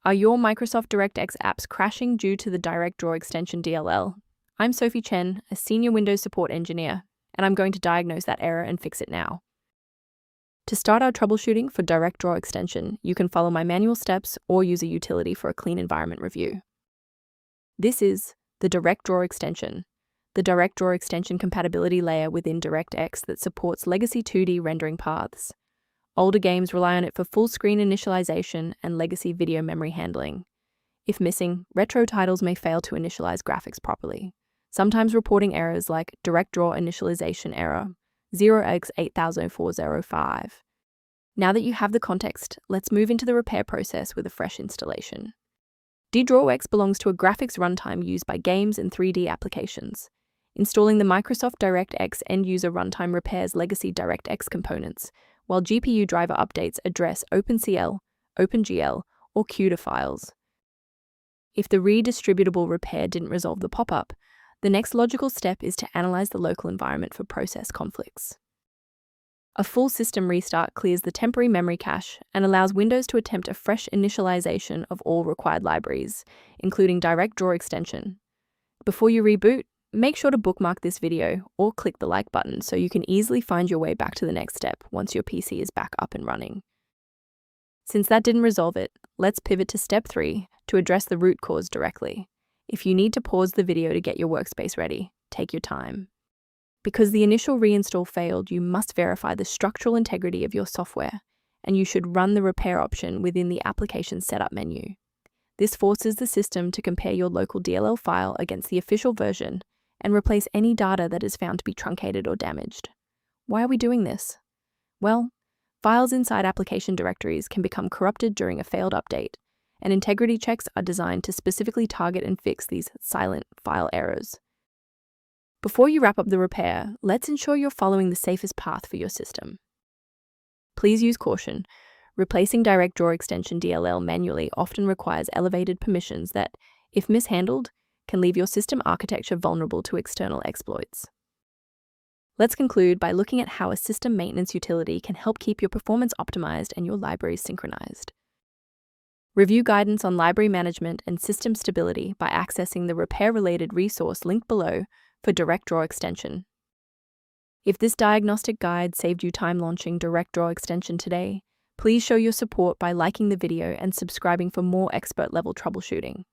Are your Microsoft DirectX apps crashing due to the DirectDraw Extension DLL? I'm Sophie Chen, a senior Windows support engineer, and I'm going to diagnose that error and fix it now. To start our troubleshooting for DirectDraw Extension, you can follow my manual steps or use a utility for a clean environment review. This is the DirectDraw Extension, the DirectDraw Extension compatibility layer within DirectX that supports legacy 2D rendering paths. Older games rely on it for full-screen initialization and legacy video memory handling. If missing, retro titles may fail to initialize graphics properly, sometimes reporting errors like DirectDraw initialization error 0x800405. Now that you have the context, let's move into the repair process with a fresh installation. Ddrawex belongs to a graphics runtime used by games and 3D applications. Installing the Microsoft DirectX end-user runtime repairs legacy DirectX components, while GPU driver updates address OpenCL, OpenGL, or CUDA files. If the redistributable repair didn't resolve the pop-up, the next logical step is to analyze the local environment for process conflicts. A full system restart clears the temporary memory cache and allows Windows to attempt a fresh initialization of all required libraries, including DirectDraw Extension. Before you reboot, make sure to bookmark this video or click the like button so you can easily find your way back to the next step once your PC is back up and running. Since that didn't resolve it, let's pivot to step 3 to address the root cause directly. If you need to pause the video to get your workspace ready, take your time. Because the initial reinstall failed, you must verify the structural integrity of your software, and you should run the repair option within the application setup menu. This forces the system to compare your local DLL file against the official version and replace any data that is found to be truncated or damaged. Why are we doing this? Well, files inside application directories can become corrupted during a failed update, and integrity checks are designed to specifically target and fix these silent file errors. Before you wrap up the repair, let's ensure you're following the safest path for your system. Please use caution. Replacing DirectDraw Extension DLL manually often requires elevated permissions that, if mishandled, can leave your system architecture vulnerable to external exploits. Let's conclude by looking at how a system maintenance utility can help keep your performance optimized and your libraries synchronized. Review guidance on library management and system stability by accessing the repair-related resource linked below for DirectDraw Extension. If this diagnostic guide saved you time launching DirectDraw Extension today, please show your support by liking the video and subscribing for more expert-level troubleshooting.